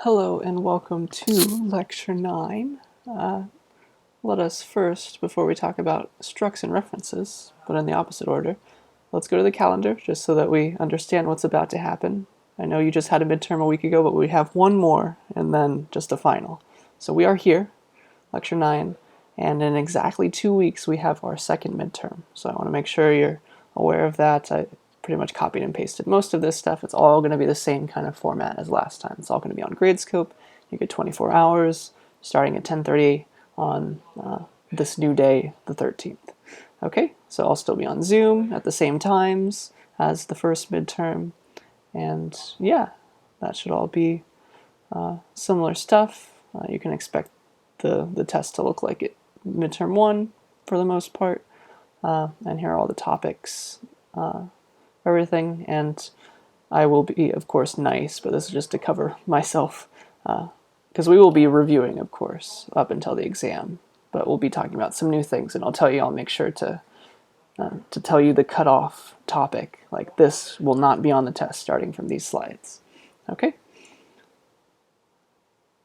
Hello and welcome to Lecture 9. Let us first, before we talk about structs and references, but in the opposite order, let's go to the calendar just so that we understand what's about to happen. I know you just had a midterm a week ago, but we have one more and then just a final. So we are here, Lecture 9, and in exactly 2 weeks we have our second midterm. So I want to make sure you're aware of that. I pretty much copied and pasted most of this stuff. It's all going to be the same kind of format as last time. It's all going to be on Gradescope. You get 24 hours starting at 10:30 on this new day, the 13th. Okay, so I'll still be on Zoom at the same times as the first midterm. And yeah, that should all be similar stuff. You can expect the test to look like it midterm 1 for the most part. And here are all the topics, everything. And I will be, of course, nice, but this is just to cover myself, because we will be reviewing, of course, up until the exam. But we'll be talking about some new things, and I'll make sure to tell you the cutoff topic. Like, this will not be on the test starting from these slides. Okay?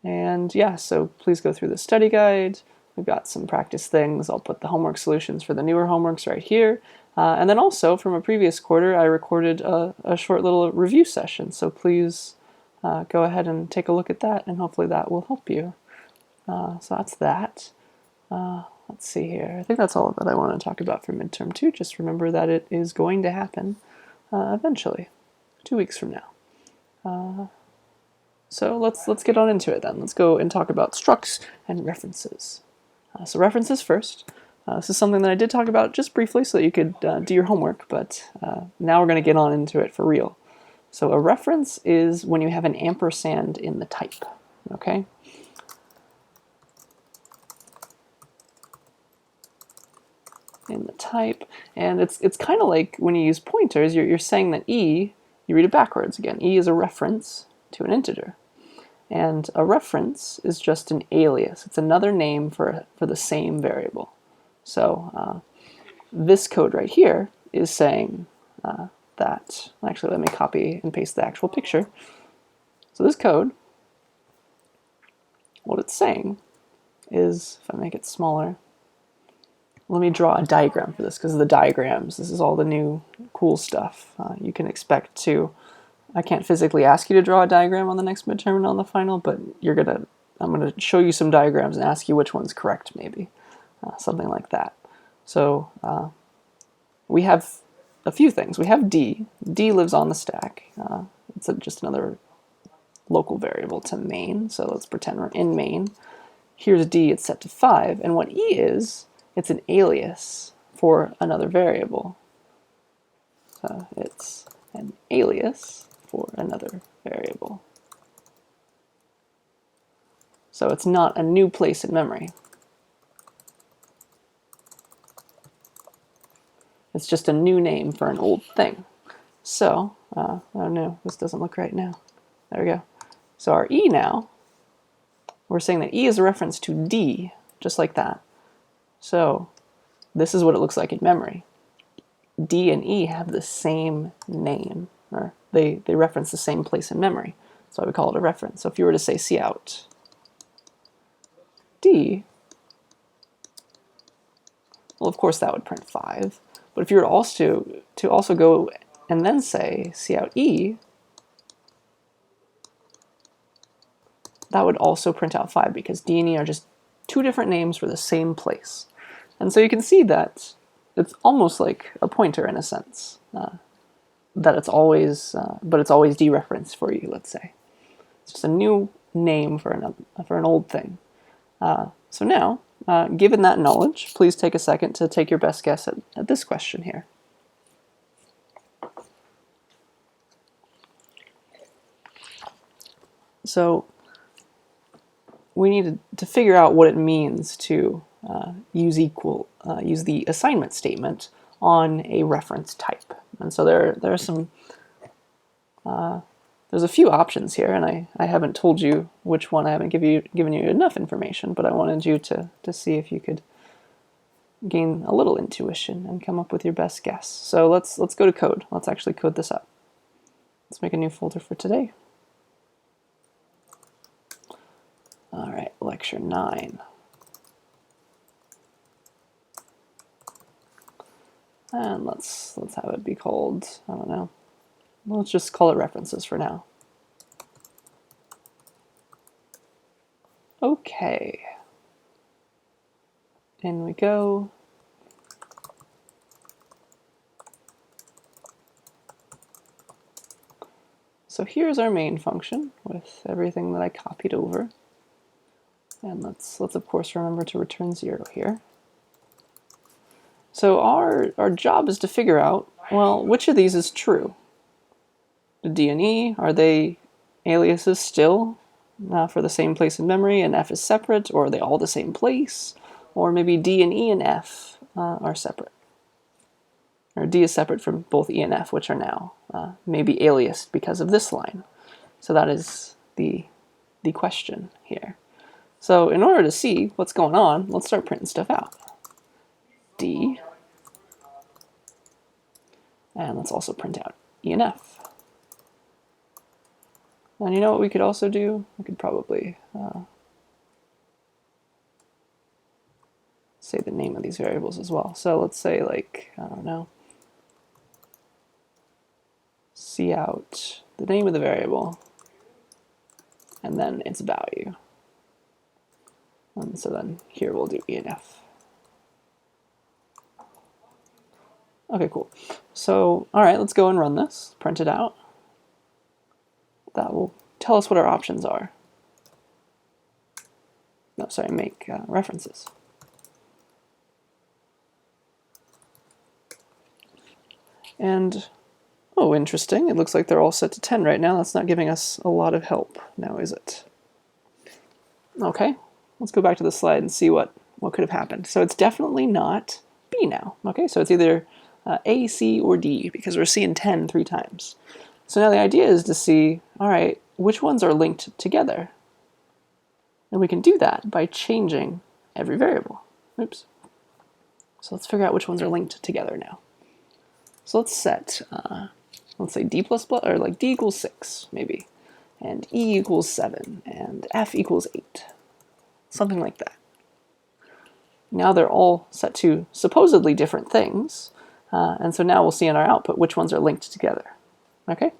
And yeah, so please go through the study guide. We've got some practice things. I'll put the homework solutions for the newer homeworks right here. And then also, from a previous quarter, I recorded a short little review session. So please go ahead and take a look at that, and hopefully that will help you. So that's that. Let's see here. I think that's all that I want to talk about for midterm 2. Just remember that it is going to happen eventually, 2 weeks from now. So let's get on into it then. Let's go and talk about structs and references. So references first. This is something that I did talk about just briefly so that you could do your homework, but now we're going to get on into it for real. So a reference is when you have an ampersand in the type, okay? In the type, and it's kind of like when you use pointers, you're saying that E, you read it backwards again. E is a reference to an integer. And a reference is just an alias. It's another name for the same variable. So this code right here is saying that, actually let me copy and paste the actual picture. So this code, what it's saying is, if I make it smaller, let me draw a diagram for this, because of the diagrams, this is all the new cool stuff you can expect to. I can't physically ask you to draw a diagram on the next midterm and on the final, but I'm gonna show you some diagrams and ask you which one's correct, maybe. Something like that. So we have a few things. We have D. D lives on the stack. It's just another local variable to main, so let's pretend we're in main. Here's D, it's set to 5, and what E is, it's an alias for another variable. So it's an alias for another variable. So it's not a new place in memory. It's just a new name for an old thing. So, oh no, this doesn't look right now. There we go. So our E now, we're saying that E is a reference to D, just like that. So this is what it looks like in memory. D and E have the same name, or they reference the same place in memory. So I would call it a reference. So if you were to say cout D, well, of course that would print 5. But if you were to also go and then say cout E, that would also print out 5, because D and E are just two different names for the same place. And so you can see that it's almost like a pointer in a sense, that it's always, but it's always dereferenced for you, let's say. It's just a new name for an old thing. So now, given that knowledge, please take a second to take your best guess at this question here. So we need to figure out what it means to use the assignment statement on a reference type. And so there are some, there's a few options here, and I haven't told you which one. I haven't given you enough information, but I wanted you to see if you could gain a little intuition and come up with your best guess. So let's go to code. Let's actually code this up. Let's make a new folder for today. lecture 9. And let's have it be called, I don't know, let's just call it references for now. Okay. In we go. So here's our main function with everything that I copied over. And let's of course remember to return 0 here. So our job is to figure out, well, which of these is true? The D and E, are they aliases still for the same place in memory and F is separate, or are they all the same place? Or maybe D and E and F are separate. Or D is separate from both E and F, which are now maybe aliased because of this line. So that is the question here. So in order to see what's going on, let's start printing stuff out. D, and let's also print out E and F. And you know what we could also do? We could probably say the name of these variables as well. So let's say, like, I don't know, see out the name of the variable and then its value. And so then here we'll do E and F. Okay, cool. So, all right, let's go and run this, print it out. That will tell us what our options are. No, sorry, make references. And, oh, interesting. It looks like they're all set to 10 right now. That's not giving us a lot of help now, is it? Okay, let's go back to the slide and see what could have happened. So it's definitely not B now. Okay, so it's either A, C, or D, because we're seeing 10 3 times. So now the idea is to see, all right, which ones are linked together? And we can do that by changing every variable. Oops. So let's figure out which ones are linked together now. So let's set, let's say D++, or like D equals 6, maybe, and E equals 7, and F equals 8. Something like that. Now they're all set to supposedly different things, and so now we'll see in our output which ones are linked together. Okay?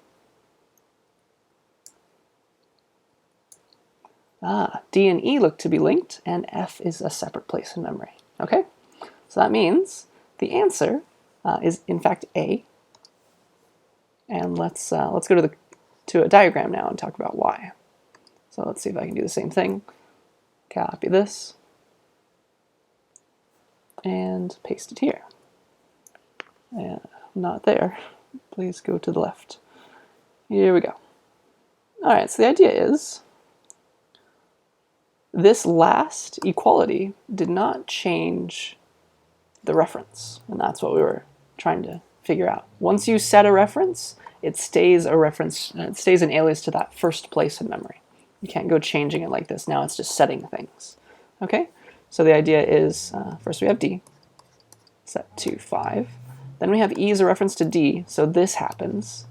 D and E look to be linked, and F is a separate place in memory. Okay? So that means the answer is in fact A. And let's go to a diagram now and talk about why. So let's see if I can do the same thing. Copy this and paste it here. Not there. Please go to the left. Here we go. All right, so the idea is this last equality did not change the reference, and that's what we were trying to figure out. Once you set a reference, it stays a reference, it stays an alias to that first place in memory. You can't go changing it like this. Now it's just setting things. Okay, so the idea is first we have D, set to 5. Then we have E as a reference to D, so this happens.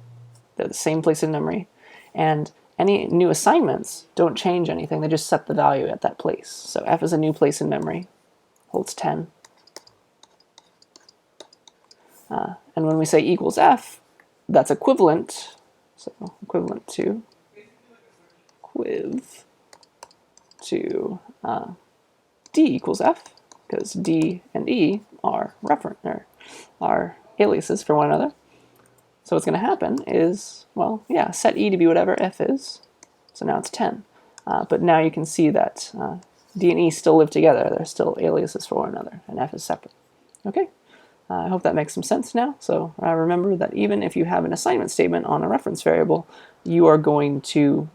They're the same place in memory. And any new assignments don't change anything, they just set the value at that place. So F is a new place in memory, holds 10. And when we say equals F, that's equivalent, so equivalent to D equals F, because D and E are are aliases for one another. So what's going to happen is, well, yeah, set E to be whatever F is. So now it's 10. But now you can see that D and E still live together. They're still aliases for one another, and F is separate. Okay? I hope that makes some sense now. So remember that even if you have an assignment statement on a reference variable, you are going to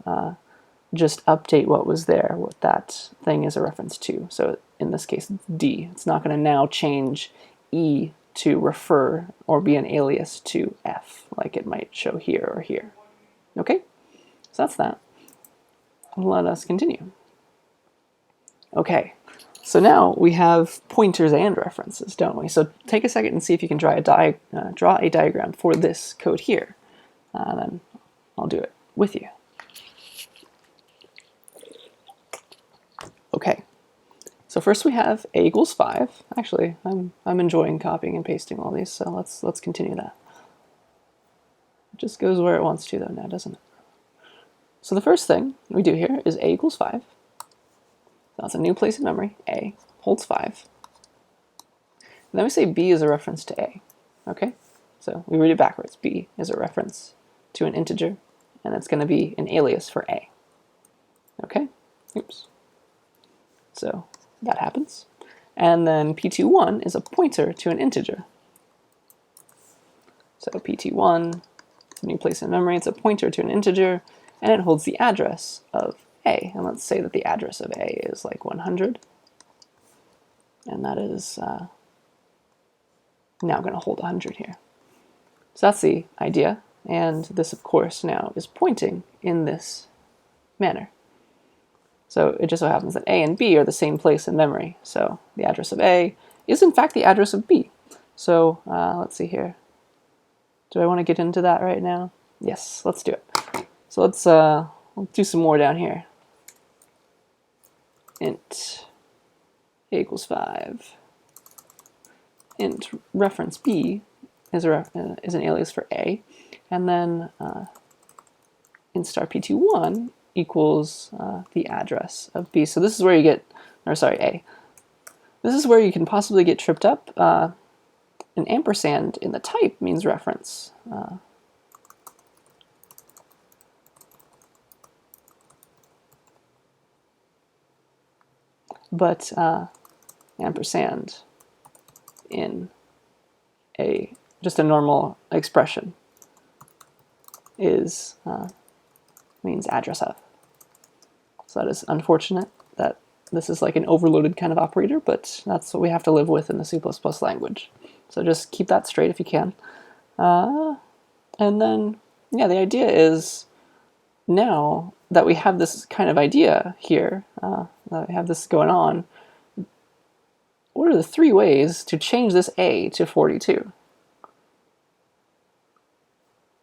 just update what was there, what that thing is a reference to. So in this case, it's D. It's not going to now change E to refer or be an alias to F, like it might show here or here. Okay? So that's that. Let us continue. Okay, so now we have pointers and references, don't we? So take a second and see if you can draw a diagram for this code here. Then I'll do it with you. Okay, first we have a equals 5. Actually, I'm enjoying copying and pasting all these, so let's continue that. It just goes where it wants to though now, doesn't it? So the first thing we do here is a equals 5. That's a new place in memory. A holds 5. And then we say b is a reference to a. Okay? So we read it backwards. B is a reference to an integer, and it's going to be an alias for a. Okay? Oops. So that happens. And then pt1 is a pointer to an integer. So pt1, it's a new place in memory, it's a pointer to an integer, and it holds the address of a. And let's say that the address of a is like 100. And that is now going to hold 100 here. So that's the idea. And this, of course, now is pointing in this manner. So it just so happens that a and b are the same place in memory. So the address of a is, in fact, the address of b. So let's see here. Do I want to get into that right now? Yes, let's do it. So let's do some more down here. Int a equals 5. Int reference b is an alias for a. And then int star pt1 equals the address of b. So this is where you get, or sorry, a. This is where you can possibly get tripped up. An ampersand in the type means reference. But ampersand in just a normal expression is means address of. So that is unfortunate that this is like an overloaded kind of operator, but that's what we have to live with in the C++ language. So just keep that straight if you can. And then, yeah, the idea is now that we have this kind of idea here, that we have this going on, what are the 3 ways to change this a to 42?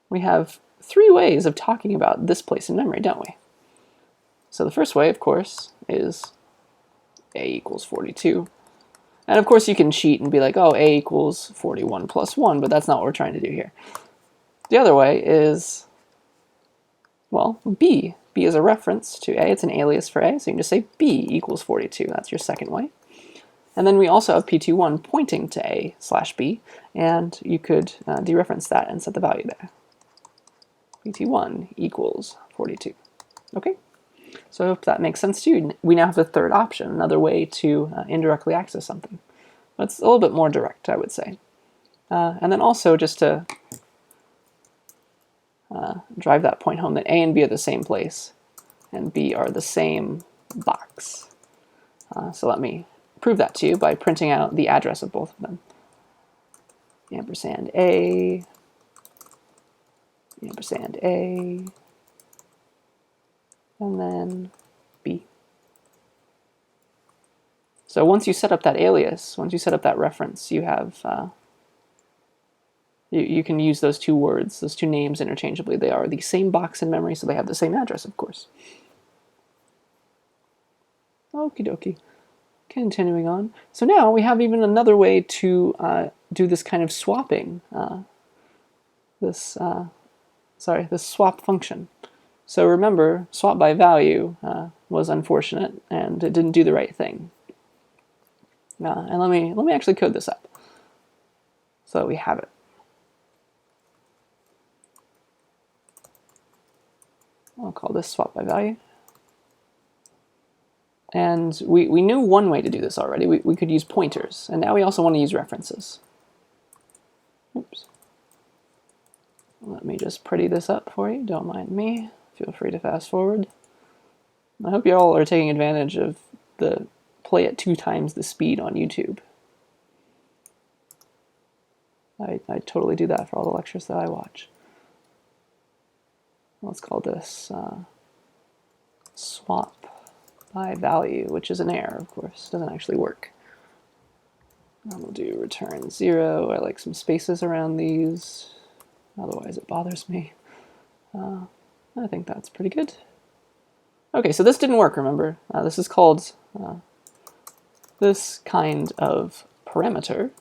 We have 3 ways of talking about this place in memory, don't we? So the first way, of course, is a equals 42. And of course you can cheat and be like, oh, a equals 41 plus 1, but that's not what we're trying to do here. The other way is, well, b. b is a reference to a. It's an alias for a, so you can just say b equals 42. That's your second way. And then we also have pt1 pointing to a/b, and you could dereference that and set the value there. pt1 equals 42. Okay? So I hope that makes sense to you. We now have a third option, another way to indirectly access something. But it's a little bit more direct, I would say. And then also, just to drive that point home, that a and b are the same place, and b are the same box. So let me prove that to you by printing out the address of both of them. Ampersand a, ampersand a, and then b. So once you set up that alias, once you set up that reference, you have you can use those 2 words, those 2 names interchangeably. They are the same box in memory, so they have the same address, of course. Okie dokie. Continuing on. So now we have even another way to do this kind of swapping, this swap function. So remember, swap by value was unfortunate, and it didn't do the right thing. And let me actually code this up so that we have it. I'll call this swap by value. And we knew one way to do this already. We could use pointers, and now we also want to use references. Oops. Let me just pretty this up for you, don't mind me. Feel free to fast forward. I hope you all are taking advantage of the play at 2 times the speed on YouTube. I totally do that for all the lectures that I watch. Let's call this swap by value, which is an error, of course. Doesn't actually work. And we'll do return 0. I like some spaces around these. Otherwise it bothers me. I think that's pretty good. Okay, so this didn't work, remember? This is called This kind of parameter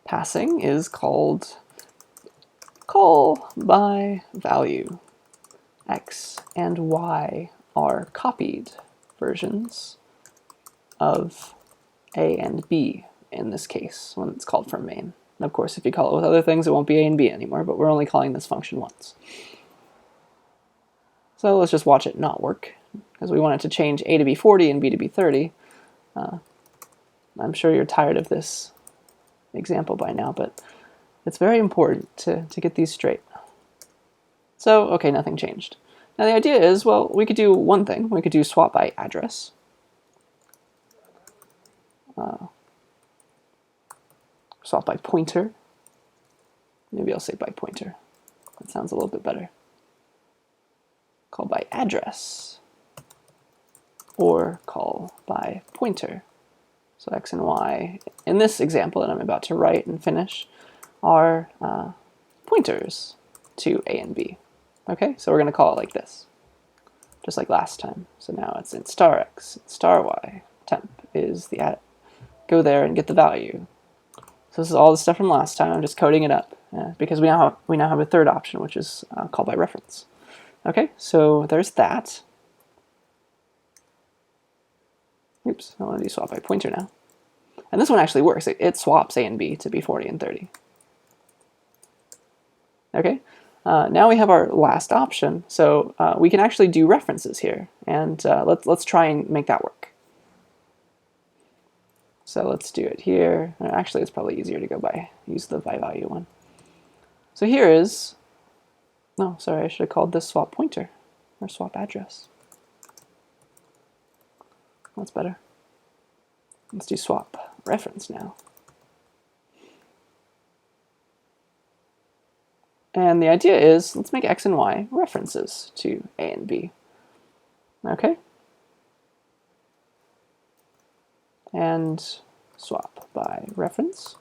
passing is called call by value. X and Y are copied versions of A and B in this case when it's called from main. And of course, if you call it with other things, it won't be A and B anymore, but we're only calling this function once. So let's just watch it not work, because we want it to change A to be 40 and B to be 30. I'm sure you're tired of this example by now, but it's very important to get these straight. So, okay, nothing changed. Now the idea is, well, we could do one thing. We could do swap by address. Swap by pointer. Maybe I'll say by pointer. That sounds a little bit better. Call by address. Or call by pointer. So X and Y, in this example that I'm about to write and finish, are pointers to A and B. Okay, so we're going to call it like this, just like last time. So now it's int star X, int star Y, temp is the go there and get the value. So this is all the stuff from last time. I'm just coding it up because we now have a third option, which is call by reference. Okay, so there's that. Oops, I want to do swap by pointer now. And this one actually works. It swaps A and B to be 40 and 30. Okay, now we have our last option. So we can actually do references here. And let's try and make that work. So let's do it here. Actually, it's probably easier to go by, use the by value one. So here is, no, sorry, I should have called this swap pointer or swap address. That's better. Let's do swap reference now. And the idea is, let's make X and Y references to A and B. Okay? And swap by reference.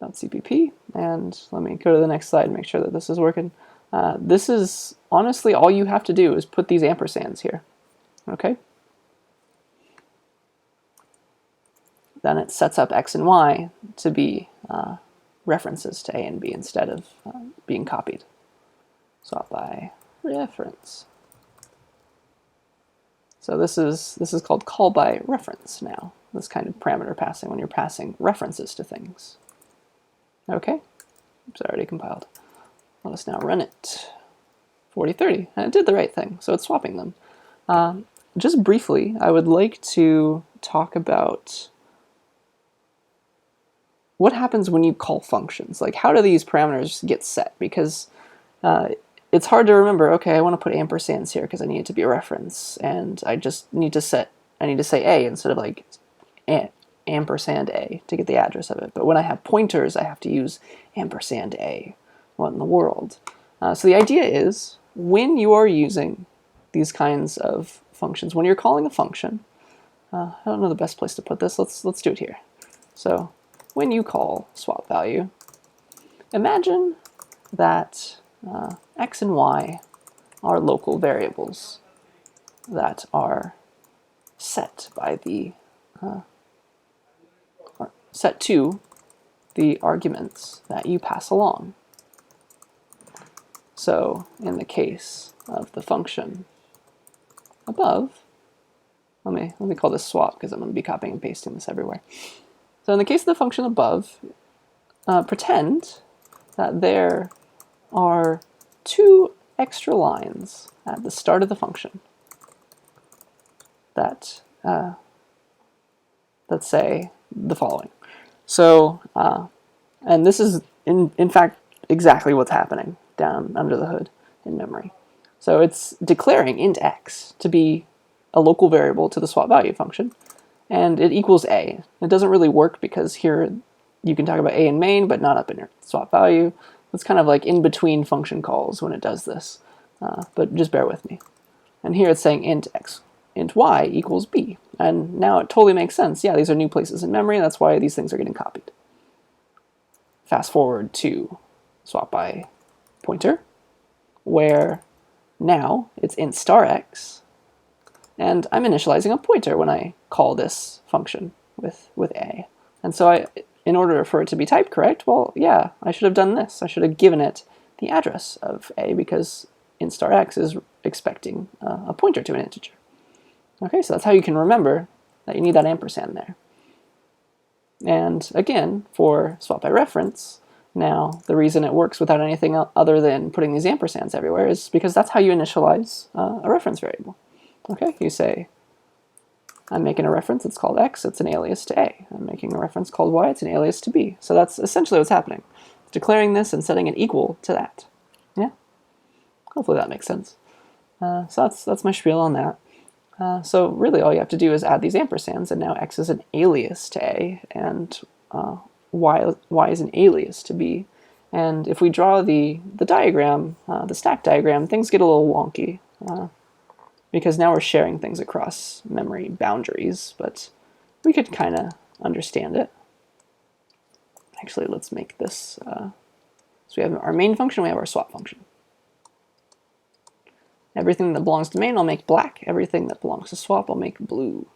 .cpp. And let me go to the next slide and make sure that this is working. This is honestly all you have to do is put these ampersands here. Okay? Then it sets up X and Y to be references to A and B instead of being copied. Swap by reference. So this is called call by reference now, this kind of parameter passing when you're passing references to things. Okay, oops, I already compiled. Let us now run it. 4030, and it did the right thing, so it's swapping them. Just briefly, I would like to talk about what happens when you call functions. Like, how do these parameters get set? Because it's hard to remember, okay, I want to put ampersands here because I need it to be a reference, and I just need to say A instead of like ampersand A to get the address of it. But when I have pointers, I have to use ampersand A. What in the world? So the idea is, when you are using these kinds of functions, when you're calling a function, I don't know the best place to put this, let's do it here. So when you call swap value, imagine that X and Y are local variables that are set by the set to the arguments that you pass along. So in the case of the function above, let me call this swap because I'm going to be copying and pasting this everywhere. So in the case of the function above, pretend that there are 2 extra lines at the start of the function that say the following. So, and this is in fact exactly what's happening down under the hood in memory. So it's declaring int x to be a local variable to the swap value function, and it equals a. It doesn't really work because here you can talk about a in main, but not up in your swap value. It's kind of like in between function calls when it does this, but just bear with me. And here it's saying int x, int y equals b, and now it totally makes sense. Yeah, these are new places in memory. That's why these things are getting copied. Fast forward to swap by pointer, where now it's int star x And I'm initializing a pointer when I call this function with a. And so in order for it to be typed correct, well, yeah, I should have done this. I should have given it the address of a, because int star x is expecting a pointer to an integer. Okay, so that's how you can remember that you need that ampersand there. And again, for swap by reference, now the reason it works without anything other than putting these ampersands everywhere is because that's how you initialize a reference variable. Okay, you say, I'm making a reference, it's called x, it's an alias to a. I'm making a reference called y, it's an alias to b. So that's essentially what's happening. It's declaring this and setting it equal to that. Yeah? Hopefully that makes sense. So that's my spiel on that. So really all you have to do is add these ampersands, and now x is an alias to a, and y is an alias to b. And if we draw the diagram, the stack diagram, things get a little wonky. Because now we're sharing things across memory boundaries, but we could kind of understand it. Actually, let's make this, so we have our main function, we have our swap function. Everything that belongs to main I'll make black, everything that belongs to swap I'll make blue.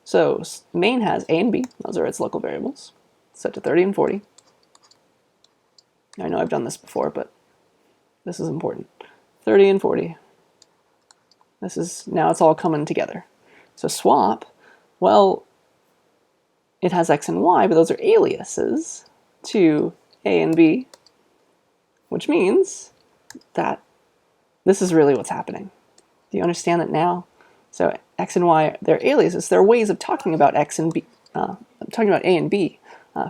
So main has a and b, those are its local variables, set to 30 and 40. I know I've done this before, but this is important. 30 and 40. This is, now it's all coming together. So swap, well, it has x and y, but those are aliases to a and b, which means that this is really what's happening. Do you understand that now? So x and y, they're aliases. They're ways of talking about x and b, talking about a and b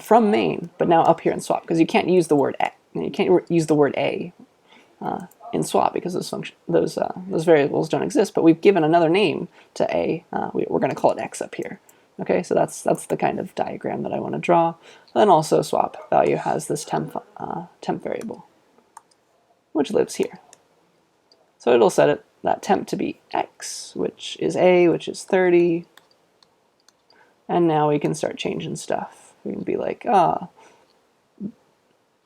from main, but now up here in swap, because you can't use the word a. You can't use the word a in swap because those variables don't exist, but we've given another name to a. We're going to call it x up here. Okay, so that's the kind of diagram that I want to draw. And then also swap value has this temp variable, which lives here. So it'll set that temp to be x, which is a, which is 30. And now we can start changing stuff. We can be like,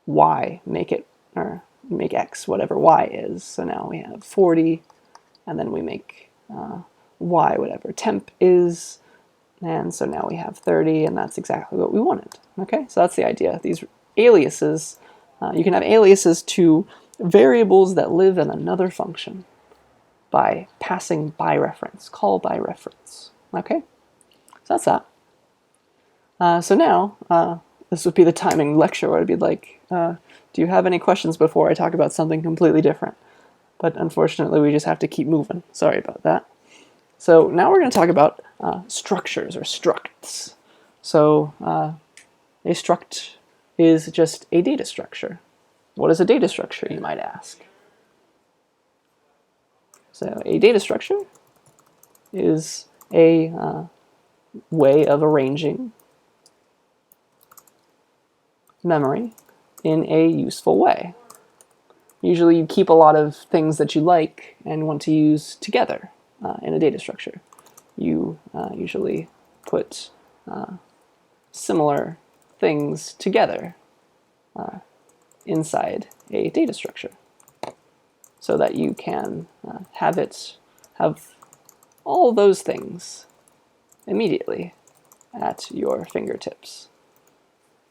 y, make x whatever y is. So now we have 40, and then we make y whatever temp is, and so now we have 30, and that's exactly what we wanted. Okay, so that's the idea. These aliases, you can have aliases to variables that live in another function by passing by reference, call by reference. Okay, so that's that. So now, this would be the timing lecture where I'd be like, do you have any questions before I talk about something completely different? But unfortunately, we just have to keep moving. Sorry about that. So now we're going to talk about structures or structs. So a struct is just a data structure. What is a data structure, you might ask? So a data structure is a way of arranging memory in a useful way. Usually you keep a lot of things that you like and want to use together in a data structure. You usually put similar things together inside a data structure so that you can have all those things immediately at your fingertips.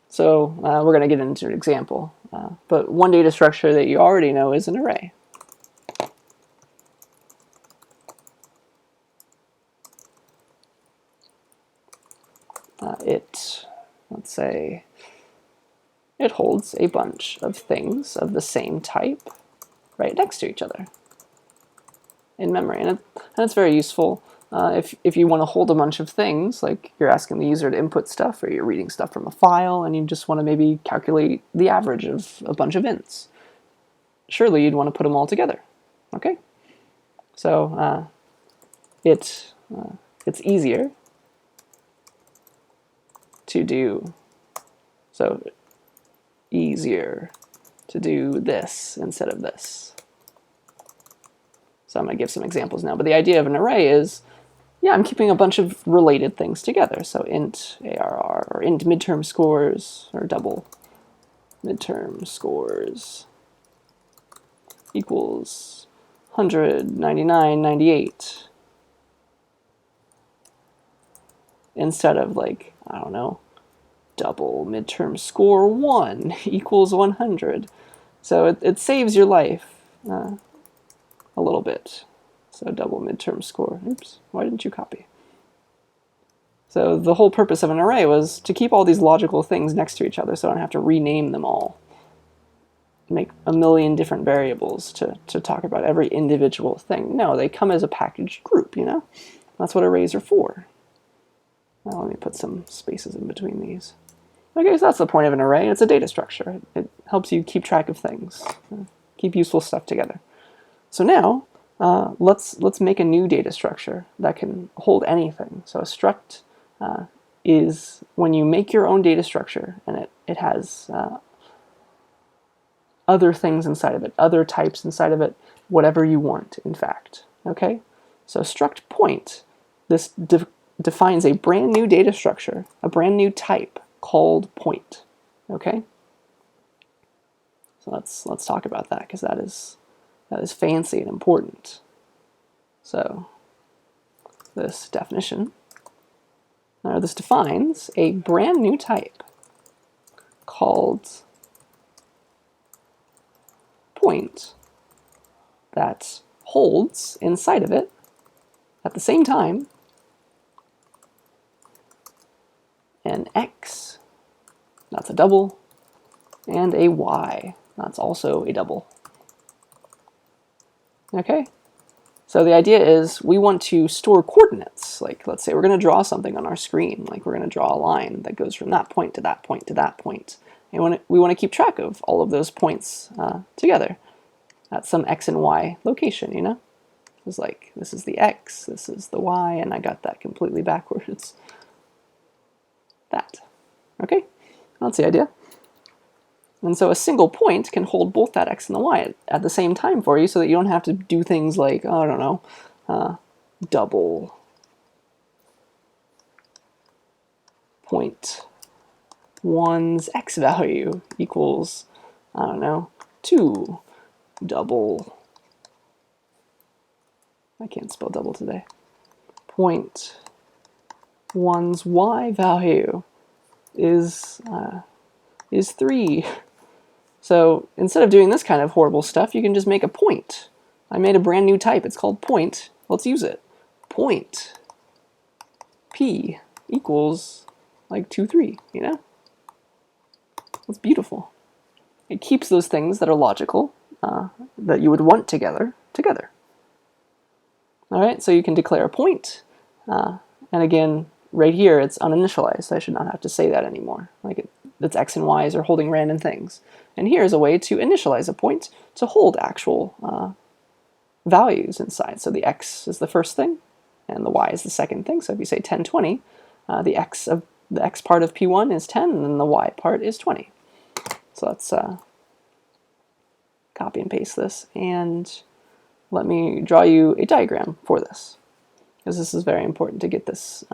So we're going to get into an example, but one data structure that you already know is an array. Let's say, it holds a bunch of things of the same type right next to each other in memory, and it's very useful if you want to hold a bunch of things, like you're asking the user to input stuff, or you're reading stuff from a file, and you just want to maybe calculate the average of a bunch of ints. Surely you'd want to put them all together. Okay, so it's easier to do. So easier to do this instead of this. So I'm going to give some examples now, but the idea of an array is, yeah, I'm keeping a bunch of related things together. So int ARR, or int midterm scores, or double midterm scores equals 100, 99, 98. instead of like, I don't know, double midterm score 1 equals 100. So it saves your life a little bit. So double midterm score. Oops, why didn't you copy? So the whole purpose of an array was to keep all these logical things next to each other so I don't have to rename them all. Make a million different variables to talk about every individual thing. No, they come as a packaged group, you know? That's what arrays are for. Now let me put some spaces in between these. Okay, so that's the point of an array. It's a data structure. It helps you keep track of things, keep useful stuff together. So now, let's make a new data structure that can hold anything. So a struct is when you make your own data structure, and it has other things inside of it, other types inside of it, whatever you want, in fact. Okay? So struct point, this defines a brand new data structure, a brand new type called point. Okay? So let's talk about that, because that is fancy and important. So this definition, or this defines a brand new type called point that holds inside of it at the same time an x, that's a double, and a y, that's also a double. Okay? So the idea is we want to store coordinates. Like, let's say we're going to draw something on our screen. Like, we're going to draw a line that goes from that point to that point to that point. And we want to keep track of all of those points together at some x and y location, you know? It's like, this is the x, this is the y, and I got that completely backwards. That. Okay? That's the idea. And so a single point can hold both that x and the y at the same time for you, so that you don't have to do things like, oh, I don't know, double point 1's x value equals, I don't know, 2 double, I can't spell double today, point 1's y value is 3. So instead of doing this kind of horrible stuff, you can just make a point. I made a brand new type. It's called point. Let's use it. Point p equals like 2, 3, you know? That's beautiful. It keeps those things that are logical, that you would want together. All right, so you can declare a point. And again, right here, it's uninitialized. I should not have to say that anymore. Like its x and y's are holding random things. And here's a way to initialize a point to hold actual values inside. So the x is the first thing, and the y is the second thing. So if you say 10, 20, the x part of p1 is 10, and then the y part is 20. So let's copy and paste this, and let me draw you a diagram for this, because this is very important to get this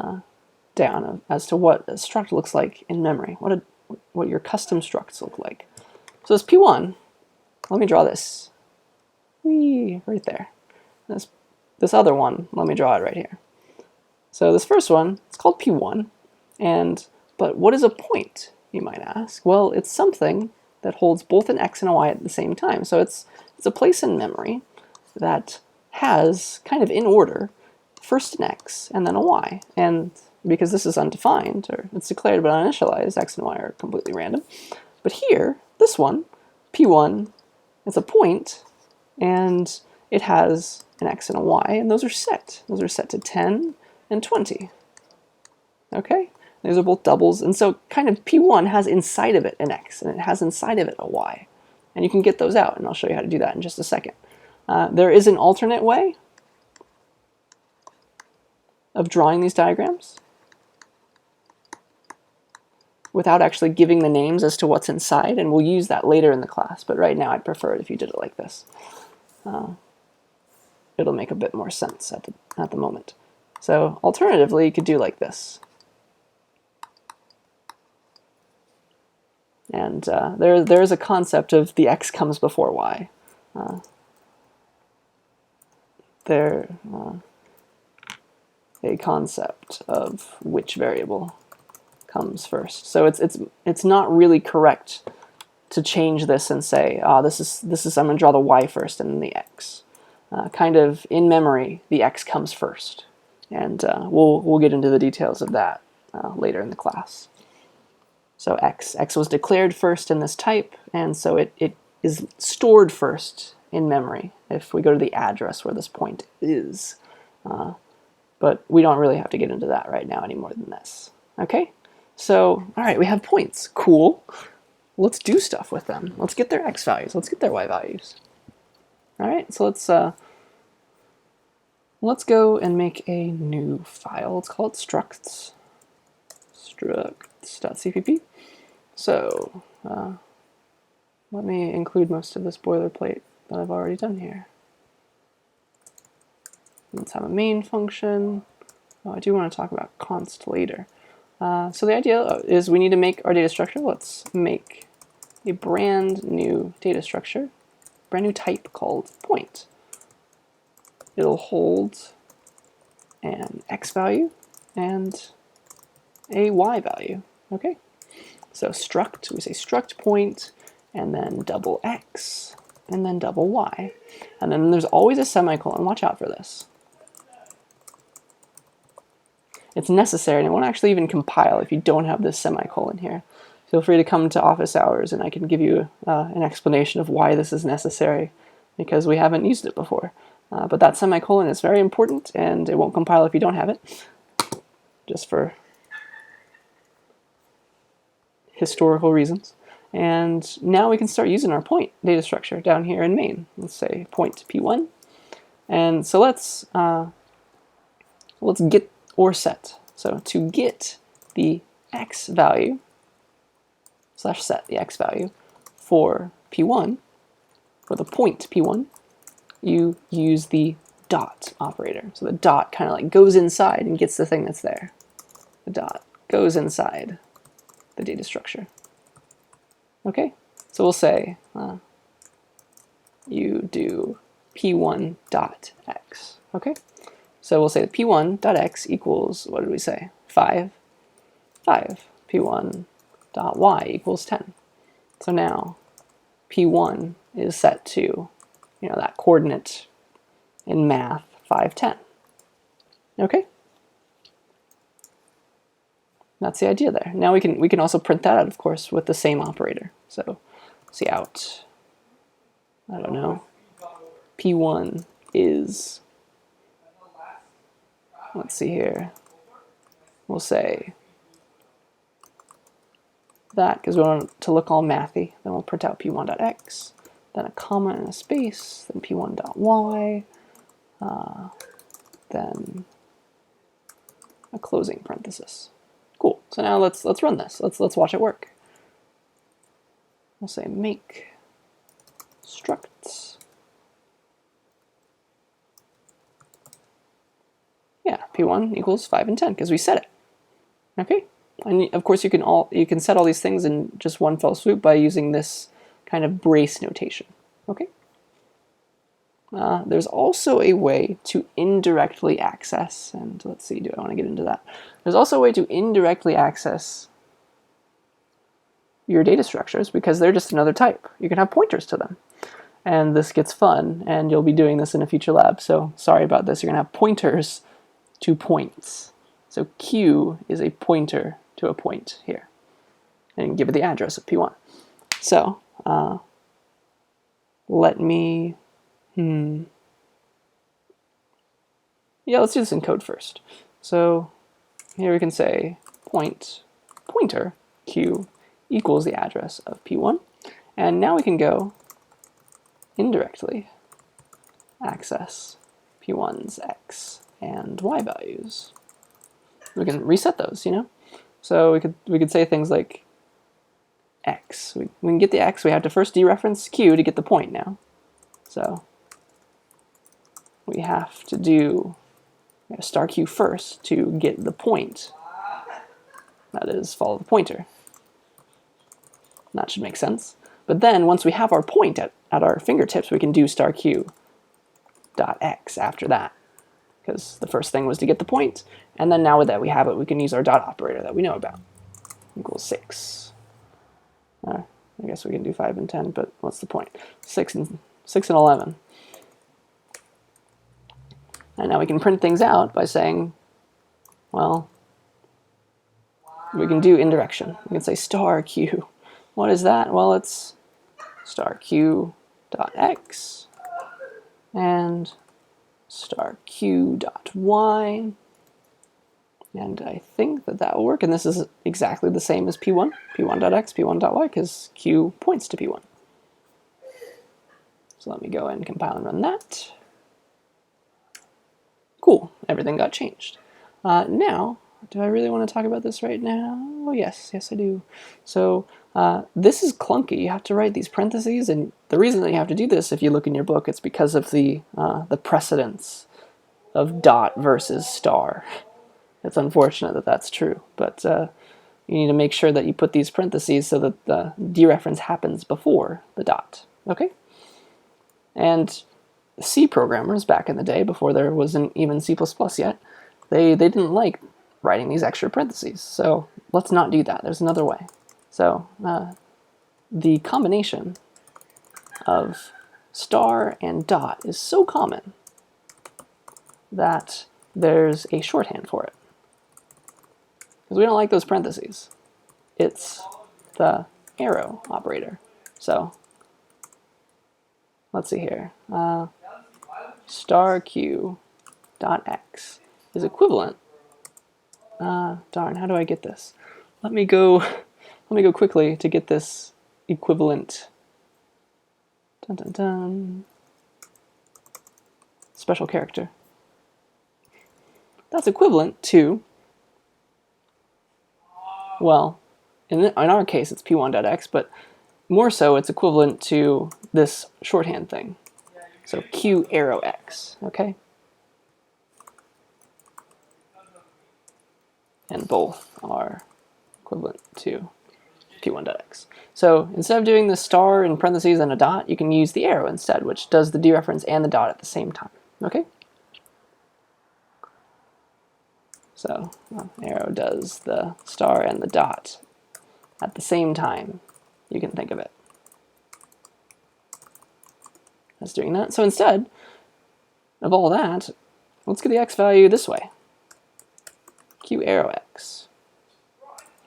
down as to what a struct looks like in memory, what your custom structs look like. So this P1, let me draw this. Whee, right there. This other one, let me draw it right here. So this first one, it's called P1, but what is a point, you might ask? Well, it's something that holds both an x and a y at the same time. So it's a place in memory that has, kind of in order, first an x and then a y. And because this is undefined, or it's declared but uninitialized, x and y are completely random. But here, this one, P1, it's a point, and it has an x and a y, and those are set. Those are set to 10 and 20. Okay? These are both doubles, and so kind of P1 has inside of it an x, and it has inside of it a y. And you can get those out, and I'll show you how to do that in just a second. There is an alternate way of drawing these diagrams without actually giving the names as to what's inside, and we'll use that later in the class, but right now I'd prefer it if you did it like this. It'll make a bit more sense at the moment. So alternatively, you could do like this. And there is a concept of the x comes before y. a concept of which variable comes first. So it's not really correct to change this and say, this is I'm going to draw the y first and then the x. Kind of in memory, the x comes first, and we'll get into the details of that later in the class. So x was declared first in this type, and so it is stored first in memory if we go to the address where this point is. But we don't really have to get into that right now any more than this. Okay? So, all right, we have points. Cool. Let's do stuff with them. Let's get their x values. Let's get their y values. All right, so let's go and make a new file. Let's call it structs. Structs.cpp. So let me include most of this boilerplate that I've already done here. Let's have a main function. Oh, I do want to talk about const later. So the idea is we need to make our data structure. Let's make a brand new data structure, brand new type called point. It'll hold an x value and a y value. Okay, so struct, we say struct point, and then double x, and then double y. And then there's always a semicolon. Watch out for this. It's necessary, and it won't actually even compile if you don't have this semicolon here. Feel free to come to office hours, and I can give you an explanation of why this is necessary, because we haven't used it before. But that semicolon is very important, and it won't compile if you don't have it, just for historical reasons. And now we can start using our point data structure down here in main. Let's say point p1. And so let's get or set. So to get the x value, slash set the x value for p1, for the point p1, you use the dot operator. So the dot kind of like goes inside and gets the thing that's there. The dot goes inside the data structure. Okay, so we'll say you do p1 dot x. Okay, so we'll say that p1 dot x equals, what did we say? 5. P1 dot y equals 10. So now p1 is set to, that coordinate in math 5, 10. Okay, that's the idea there. Now we can also print that out, of course, with the same operator. So see out, I don't know, p1 is, let's see here, we'll say that because we want to look all mathy. Then we'll print out p1.x, then a comma and a space, then p1.y, then a closing parenthesis. Cool. So now let's run this. Let's watch it work. We'll say make structs. Yeah, p1 equals 5 and 10 because we set it. Okay. And of course you can set all these things in just one fell swoop by using this kind of brace notation. Okay. There's also a way to indirectly access, and let's see, do I want to get into that? There's also a way to indirectly access your data structures because they're just another type. You can have pointers to them. And this gets fun, and you'll be doing this in a future lab, so sorry about this. You're going to have pointers to points. So Q is a pointer to a point here. And you can give it the address of P1. So let me... Yeah, let's do this in code first. So here we can say pointer Q equals the address of P1. And now we can go indirectly access P1's X and Y values. We can reset those, So we could say things like X. We can get the X. We have to first dereference Q to get the point now. So we have to do star Q first to get the point. That is, follow the pointer. That should make sense. But then once we have our point at our fingertips, we can do star Q dot X after that. because the first thing was to get the point, and then now that we have it, we can use our dot operator that we know about. Equals 6. I guess we can do 5 and 10, but what's the point? 6 and 11. And now we can print things out by saying, well, we can do indirection. We can say star q. What is that? Well, it's star q dot x and star q dot y. And I think that that will work. And this is exactly the same as p1, p1.x, p1.y, because q points to p1. So let me go and compile and run that. Cool, everything got changed. Now, do I really want to talk about this right now? Oh, yes, I do. So this is clunky. You have to write these parentheses, and the reason that you have to do this, if you look in your book, it's because of the precedence of dot versus star. It's unfortunate that that's true, but you need to make sure that you put these parentheses so that the dereference happens before the dot, okay? And C programmers back in the day, before there wasn't even C++ yet, they didn't like writing these extra parentheses, so let's not do that. There's another way. So the combination of star and dot is so common that there's a shorthand for it. Because we don't like those parentheses. It's the arrow operator. So let's see here. Star q dot x is equivalent. Darn, how do I get this? Let me go quickly to get this equivalent. Dun, dun, dun. Special character. That's equivalent to, well, in our case it's p1.x, but more so it's equivalent to this shorthand thing. So q arrow x, okay? And both are equivalent to p1.x. So instead of doing the star in parentheses and a dot, you can use the arrow instead, which does the dereference and the dot at the same time, okay? So arrow does the star and the dot at the same time. You can think of it as doing that. So instead of all that, let's get the x value this way. Q arrow x,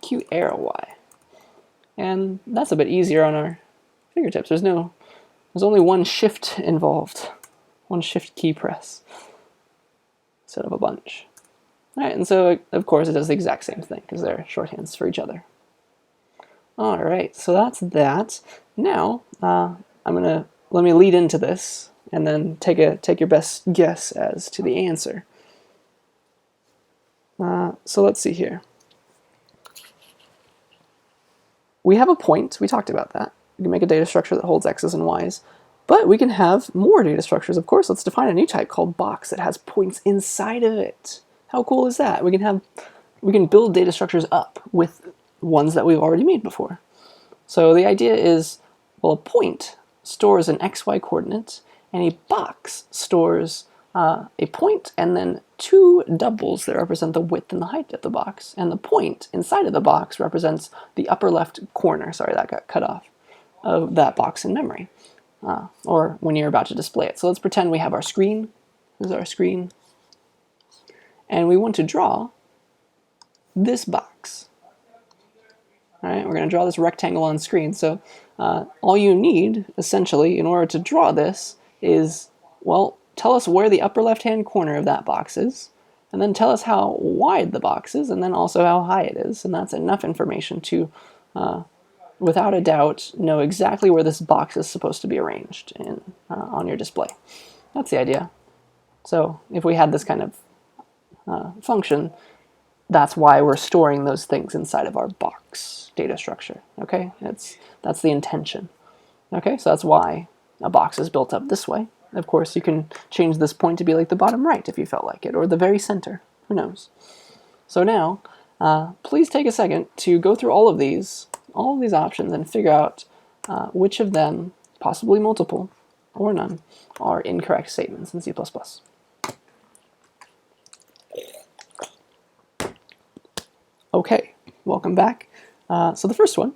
Q arrow y. And that's a bit easier on our fingertips. There's only one shift involved, one shift key press instead of a bunch. All right, and so of course it does the exact same thing because they're shorthands for each other. All right, so that's that. Now let me lead into this and then take your best guess as to the answer. So let's see here. We have a point. We talked about that. We can make a data structure that holds x's and y's, but we can have more data structures. Of course, let's define a new type called box that has points inside of it. How cool is that? We can build data structures up with ones that we've already made before. So the idea is, well, a point stores an xy coordinate, and a box stores a point and then two doubles that represent the width and the height of the box. And the point inside of the box represents the upper left corner, sorry, that got cut off, of that box in memory, or when you're about to display it. So let's pretend we have our screen. This is our screen. And we want to draw this box. All right, we're going to draw this rectangle on screen. So all you need, essentially, in order to draw this is, well, tell us where the upper left-hand corner of that box is, and then tell us how wide the box is, and then also how high it is. And that's enough information to, without a doubt, know exactly where this box is supposed to be arranged on your display. That's the idea. So if we had this kind of function, that's why we're storing those things inside of our box data structure, okay? That's the intention. Okay, so that's why a box is built up this way. Of course, you can change this point to be like the bottom right if you felt like it, or the very center, who knows. So now, please take a second to go through all of these options and figure out which of them, possibly multiple or none, are incorrect statements in C++. welcome back. So the first one,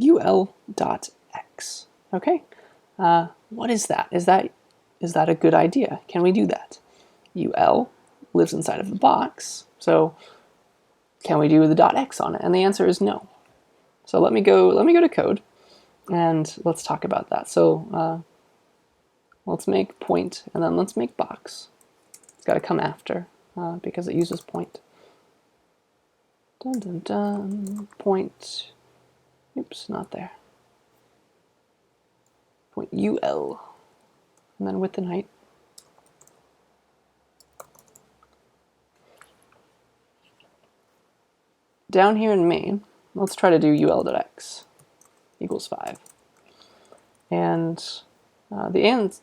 ul.x. Okay, what is that? Is that a good idea? Can we do that? Ul lives inside of the box, so can we do the .x on it? And the answer is no. So let me go to code, and let's talk about that. So let's make point, and then let's make box. It's got to come after because it uses point. Dun dun dun. Point. Oops, not there. Point ul, and then width and height. Down here in main, let's try to do ul.x equals 5. And this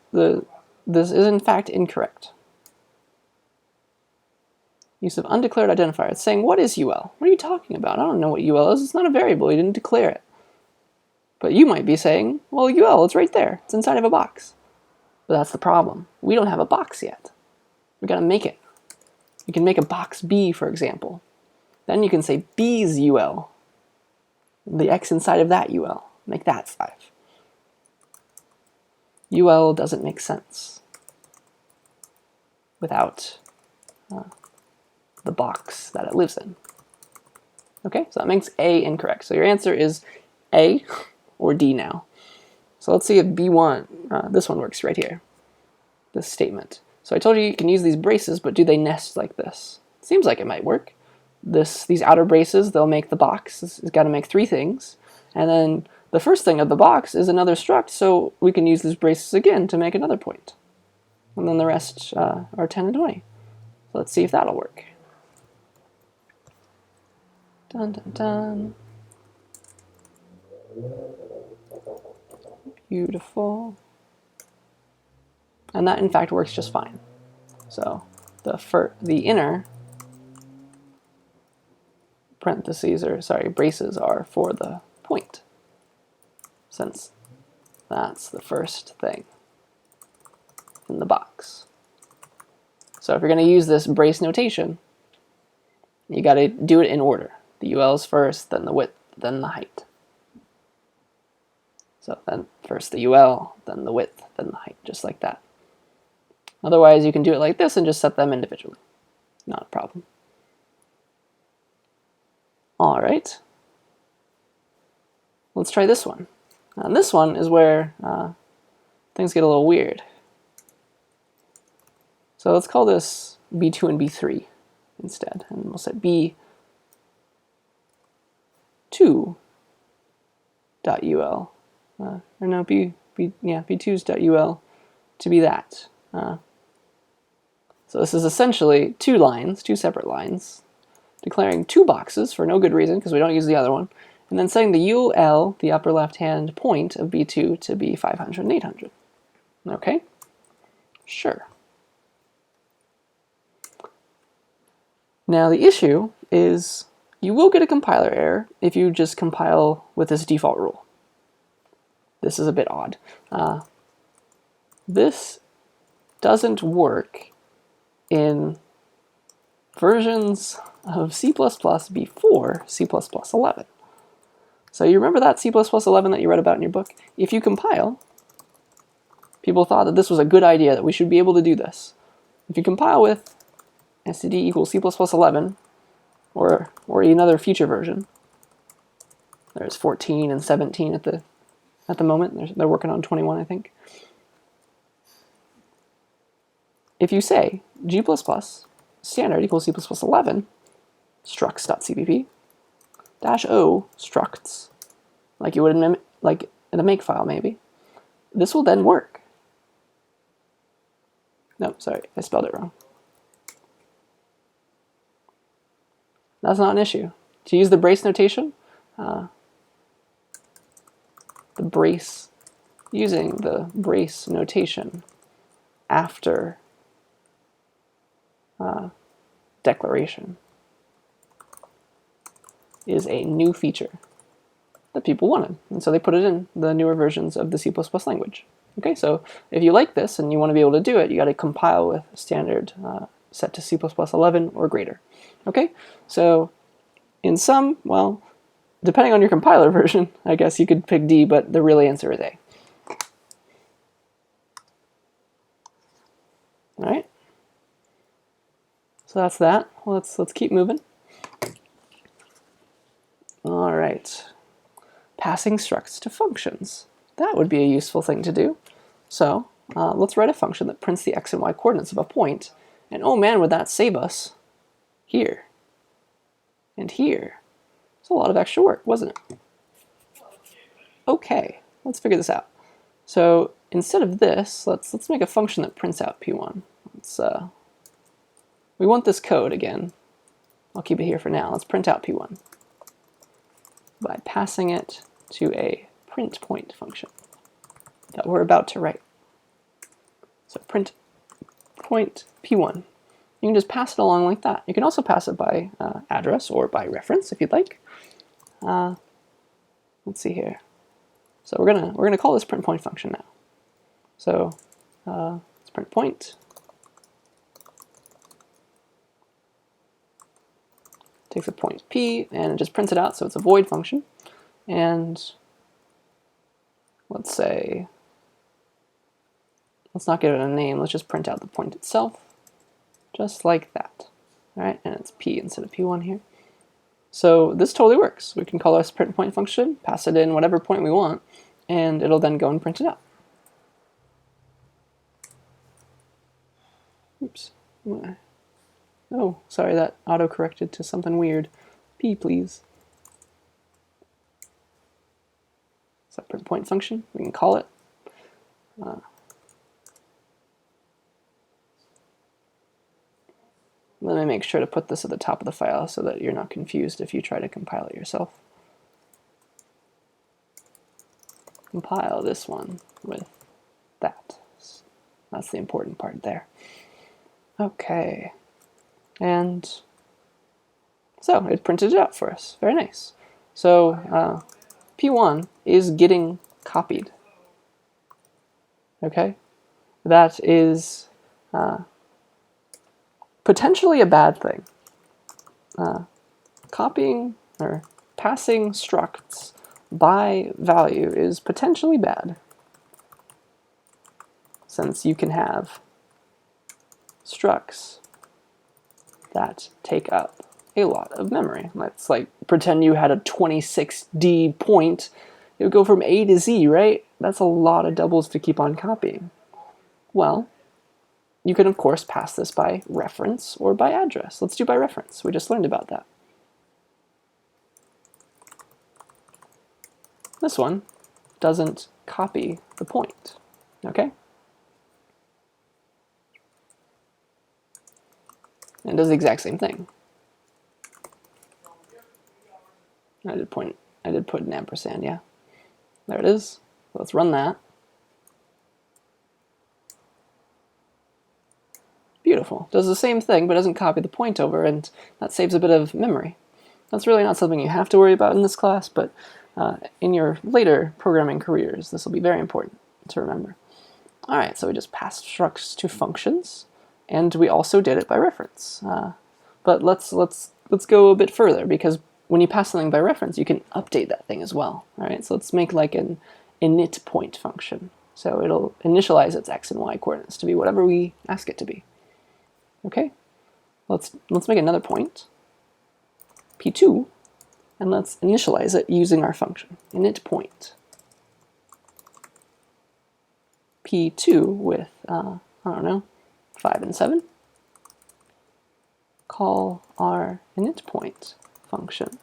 is in fact incorrect. Use of undeclared identifier. It's saying, what is ul? What are you talking about? I don't know what ul is. It's not a variable. You didn't declare it. But you might be saying, well, ul, it's right there. It's inside of a box. But that's the problem. We don't have a box yet. We've got to make it. You can make a box B, for example. Then you can say B's ul. The x inside of that ul. Make that 5. Ul doesn't make sense without the box that it lives in. Okay, so that makes A incorrect. So your answer is A or D now. So let's see if B1, this one works right here, this statement. So I told you can use these braces, but do they nest like this? Seems like it might work. These outer braces, they'll make the box. It's got to make 3 things. And then the first thing of the box is another struct, so we can use these braces again to make another point. And then the rest are 10 and 20. So let's see if that'll work. Dun dun dun. Beautiful. And that in fact works just fine. So the inner parentheses, or sorry, braces are for the point, since that's the first thing in the box. So if you're going to use this brace notation, you got to do it in order. The ul's first, then the width, then the height. So then first the ul, then the width, then the height, just like that. Otherwise, you can do it like this and just set them individually. Not a problem. All right. Let's try this one. And this one is where things get a little weird. So let's call this B2 and B3 instead. And we'll set B2.ul. Or no, B2's .ul to be that. So this is essentially 2 lines, 2 separate lines, declaring 2 boxes for no good reason because we don't use the other one, and then setting the ul, the upper left-hand point of B2, to be 500 and 800. Okay? Sure. Now the issue is you will get a compiler error if you just compile with this default rule. This is a bit odd. This doesn't work in versions of C++ before C++ 11. So you remember that C++ 11 that you read about in your book? If you compile, people thought that this was a good idea, that we should be able to do this. If you compile with std equals C++ 11, or another future version, there's 14 and 17 at the moment. They're working on 21, I think. If you say g++ standard equals C++ 11 structs.cpp -o structs, like you would in a make file maybe, this will then work. No, sorry, I spelled it wrong. That's not an issue. To use the brace notation, using the brace notation after declaration is a new feature that people wanted, and so they put it in the newer versions of the C++ language. Okay, so if you like this and you want to be able to do it, you got to compile with standard set to C++ 11 or greater. Okay, so In some, well, depending on your compiler version, I guess you could pick D, but the real answer is A. All right. So that's that. Let's keep moving. All right. Passing structs to functions. That would be a useful thing to do. So let's write a function that prints the x and y coordinates of a point. And oh man, would that save us here and here. It's a lot of extra work, wasn't it? Okay, let's figure this out. So instead of this, let's make a function that prints out p1. We want this code again. I'll keep it here for now. Let's print out p1 by passing it to a print point function that we're about to write. So print point p1. You can just pass it along like that. You can also pass it by address or by reference if you'd like. Let's see here. So we're gonna call this print point function now. So let's print point. Takes a point p and it just prints it out, so it's a void function. And let's say, let's not give it a name. Let's just print out the point itself, just like that. All right, and it's p instead of p1 here. So this totally works. We can call our print point function, pass it in whatever point we want, and it'll then go and print it out. Oops. Oh, sorry, that auto-corrected to something weird. P, please. So print point function, we can call it. Let me make sure to put this at the top of the file so that you're not confused if you try to compile it yourself. Compile this one with that. That's the important part there. Okay. And so it printed it out for us. Very nice. So P1 is getting copied. Okay? That is potentially a bad thing. Copying or passing structs by value is potentially bad, since you can have structs that take up a lot of memory. Let's like pretend you had a 26D point. It would go from A to Z, right? That's a lot of doubles to keep on copying. Well, you can of course pass this by reference or by address. Let's do by reference. We just learned about that. This one doesn't copy the point, okay? And does the exact same thing. I did put an ampersand, yeah. There it is. Let's run that. Beautiful. Does the same thing, but doesn't copy the point over, and that saves a bit of memory. That's really not something you have to worry about in this class, but in your later programming careers, this will be very important to remember. All right, so we just passed structs to functions, and we also did it by reference. But let's go a bit further, because when you pass something by reference, you can update that thing as well. All right, so let's make like an init point function. So it'll initialize its x and y coordinates to be whatever we ask it to be. Okay, let's make another point, p2, and let's initialize it using our function, init point. p2 with, I don't know, 5 and 7. Call our init point function.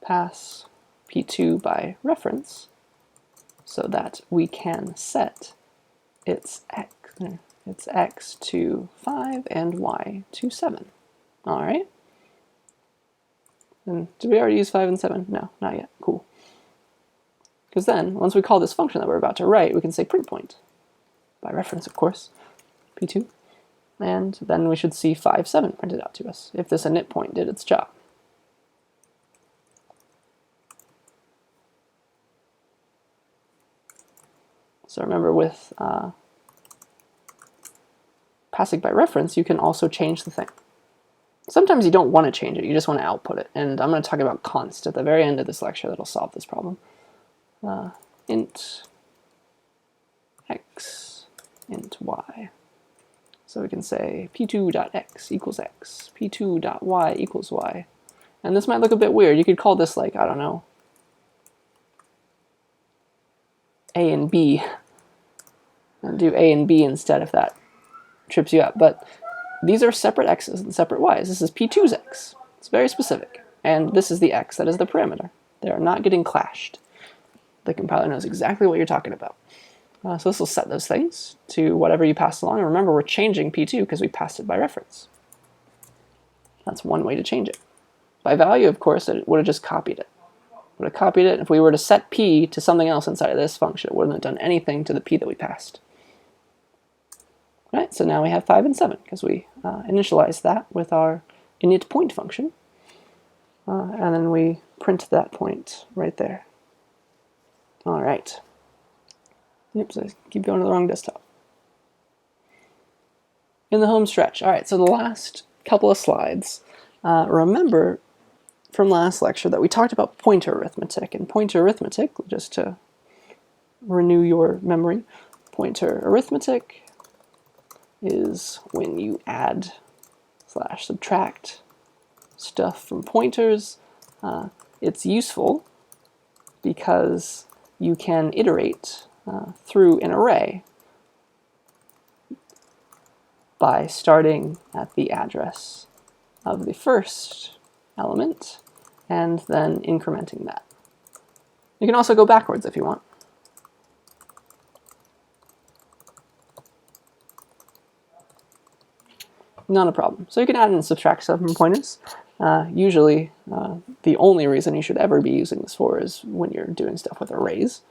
Pass p2 by reference so that we can set its x to 5 and y to 7. All right. And did we already use 5 and 7? No, not yet. Cool. Because then, once we call this function that we're about to write, we can say print point, by reference, of course, p2, and then we should see 5, 7 printed out to us, if this init point did its job. So remember, with passing by reference, you can also change the thing. Sometimes you don't want to change it, you just want to output it. And I'm going to talk about const at the very end of this lecture that'll solve this problem. Int x, int y. So we can say p2.x equals x, p2.y equals y. And this might look a bit weird. You could call this like, I don't know, a and b, and do a and b instead if that trips you up. But these are separate x's and separate y's. This is p2's x. It's very specific. And this is the x that is the parameter. They are not getting clashed. The compiler knows exactly what you're talking about. So this will set those things to whatever you pass along. And remember, we're changing p2 because we passed it by reference. That's one way to change it. By value, of course, it would have just copied it. Would have copied it. If we were to set p to something else inside of this function, it wouldn't have done anything to the p that we passed. Right, so now we have 5 and 7 because we initialized that with our init point function. And then we print that point right there. All right. Oops, I keep going to the wrong desktop. In the home stretch. All right, so the last couple of slides. Remember from last lecture that we talked about pointer arithmetic. And pointer arithmetic, just to renew your memory, pointer arithmetic is when you add / subtract stuff from pointers. It's useful because you can iterate through an array by starting at the address of the first element and then incrementing that. You can also go backwards if you want. Not a problem. So you can add and subtract stuff from pointers. Usually, the only reason you should ever be using this for is when you're doing stuff with arrays.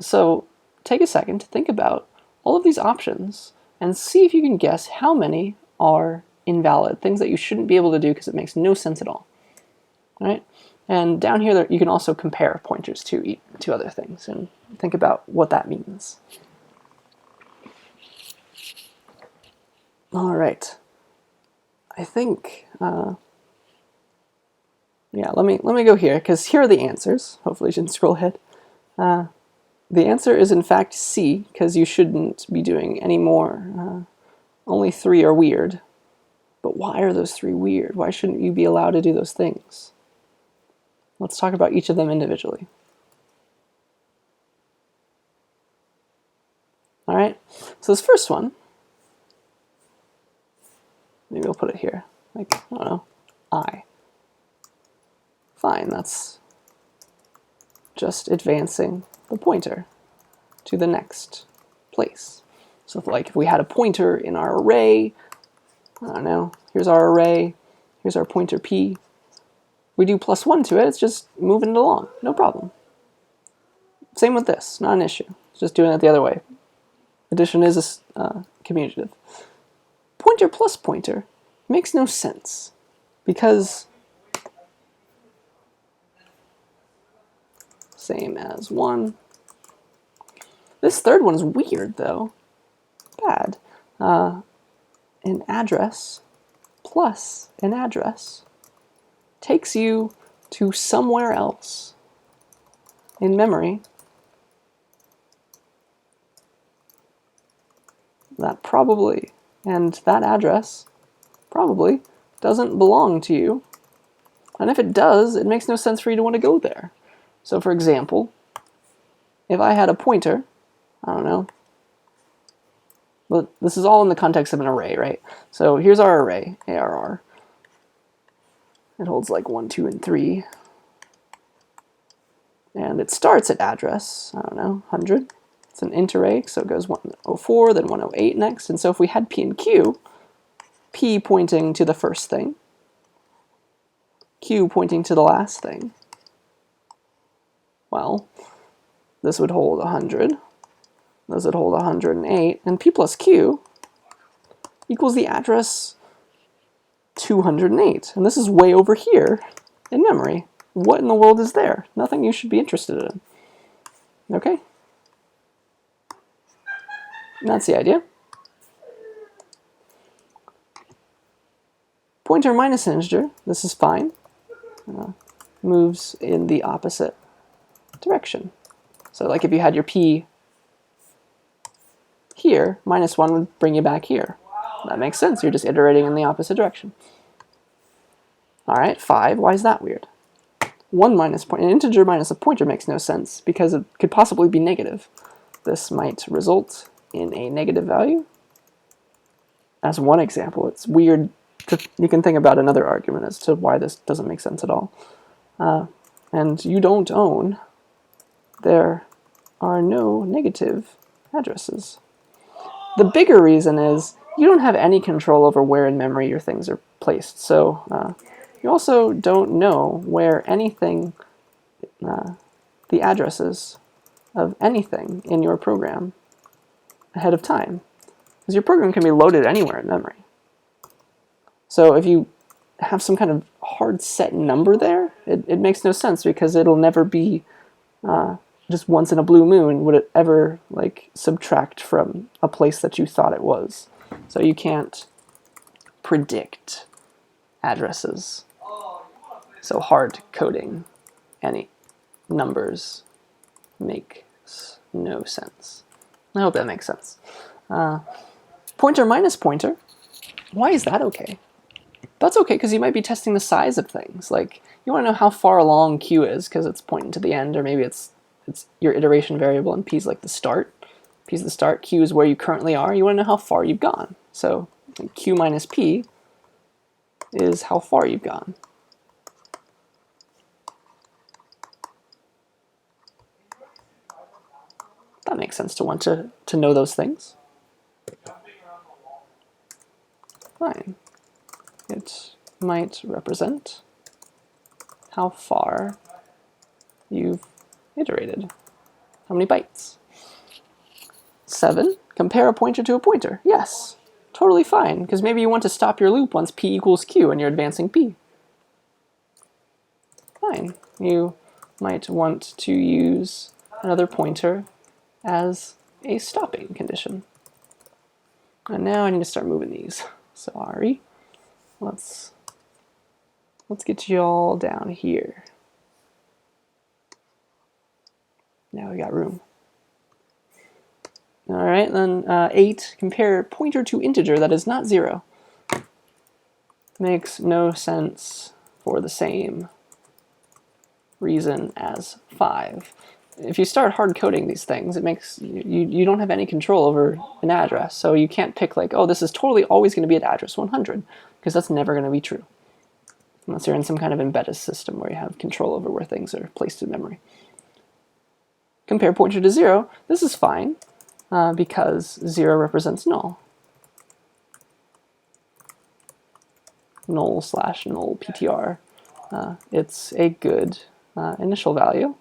So take a second to think about all of these options and see if you can guess how many are invalid, things that you shouldn't be able to do because it makes no sense at all. All right? And down here, you can also compare pointers to other things and think about what that means. All right. I think, yeah, let me go here because here are the answers. Hopefully you shouldn't scroll ahead. The answer is in fact C, because you shouldn't be doing any more. Only 3 are weird. But why are those 3 weird? Why shouldn't you be allowed to do those things? Let's talk about each of them individually. All right, so this first one, maybe I'll put it here, like, I don't know, I. Fine, that's just advancing the pointer to the next place. So if we had a pointer in our array, I don't know, here's our array, here's our pointer p, we do +1 to it, it's just moving it along, no problem. Same with this, not an issue, it's just doing it the other way. Addition is commutative. Pointer plus pointer makes no sense because same as 1. This third one is weird though. Bad. An address plus an address takes you to somewhere else in memory that probably, and that address probably doesn't belong to you. And if it does, it makes no sense for you to want to go there. So for example, if I had a pointer, I don't know, well, this is all in the context of an array, right? So here's our array, ARR. It holds like 1, 2, and 3. And it starts at address, I don't know, 100. It's an int array, so it goes 104, then 108 next. And so if we had P and Q, P pointing to the first thing, Q pointing to the last thing, well, this would hold 100, this would hold 108, and P plus Q equals the address 208. And this is way over here in memory. What in the world is there? Nothing you should be interested in. Okay? And that's the idea. Pointer minus an integer, this is fine, moves in the opposite direction. So like if you had your p here, -1 would bring you back here. That makes sense, you're just iterating in the opposite direction. All right, 5, why is that weird? 1 minus an integer minus a pointer makes no sense because it could possibly be negative. This might result in a negative value. As one example, it's weird. You can think about another argument as to why this doesn't make sense at all. And you don't own, there are no negative addresses. The bigger reason is you don't have any control over where in memory your things are placed. So you also don't know where anything, the addresses of anything in your program ahead of time. Because your program can be loaded anywhere in memory. So if you have some kind of hard set number there, it makes no sense because it'll never be just once in a blue moon would it ever like subtract from a place that you thought it was. So you can't predict addresses. So hard coding any numbers makes no sense. I hope that makes sense. Pointer minus pointer, why is that okay? That's okay because you might be testing the size of things. Like you want to know how far along Q is because it's pointing to the end, or maybe it's your iteration variable and P is like the start. P is the start, Q is where you currently are. You want to know how far you've gone. So Q minus P is how far you've gone. That makes sense to want to know those things. Fine. It might represent how far you've iterated. How many bytes? 7. Compare a pointer to a pointer. Yes, totally fine, because maybe you want to stop your loop once p equals q and you're advancing p. Fine. You might want to use another pointer as a stopping condition. And now I need to start moving these. Sorry. Let's get you all down here. Now we got room. All right, then 8, compare pointer to integer that is not 0. Makes no sense for the same reason as 5. If you start hard coding these things, it makes you don't have any control over an address. So you can't pick like, oh, this is totally always going to be at address 100, because that's never going to be true. Unless you're in some kind of embedded system where you have control over where things are placed in memory. Compare pointer to 0. This is fine because 0 represents null. Null/null PTR. It's a good initial value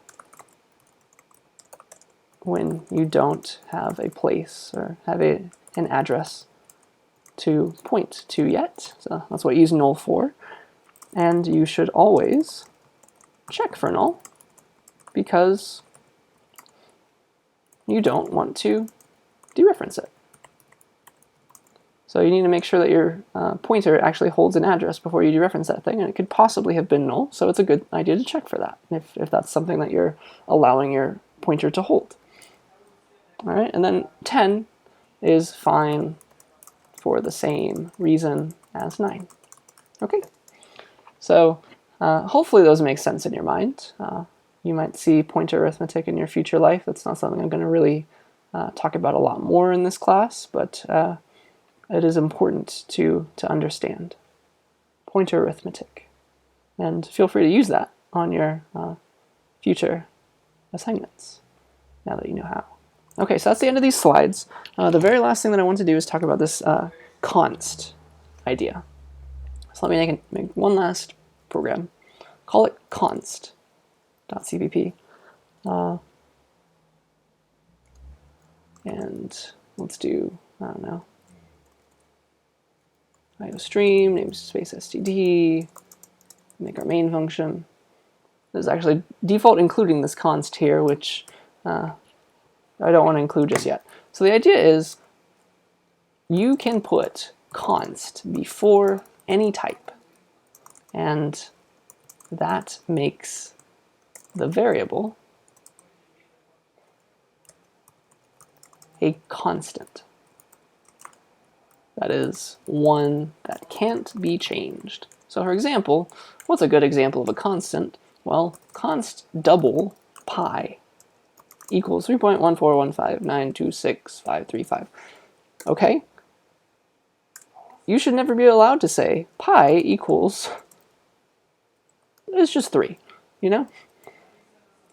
when you don't have a place or have an address to point to yet. So that's what you use null for. And you should always check for null because you don't want to dereference it. So you need to make sure that your pointer actually holds an address before you dereference that thing, and it could possibly have been null, so it's a good idea to check for that if that's something that you're allowing your pointer to hold. All right, and then 10 is fine for the same reason as 9. Okay, so hopefully those make sense in your mind. You might see pointer arithmetic in your future life. That's not something I'm going to really talk about a lot more in this class, but it is important to understand pointer arithmetic. And feel free to use that on your future assignments, now that you know how. Okay, so that's the end of these slides. The very last thing that I want to do is talk about this const idea. So let me make one last program. Call it const.cpp. And let's do, I don't know, IOStream, namespace std, make our main function. There's actually default including this const here, which I don't want to include just yet. So the idea is you can put const before any type. and that makes the variable a constant. That is one that can't be changed. So for example, what's a good example of a constant? Well, const double pi equals 3.1415926.535. Okay? You should never be allowed to say pi equals, it's just 3, you know?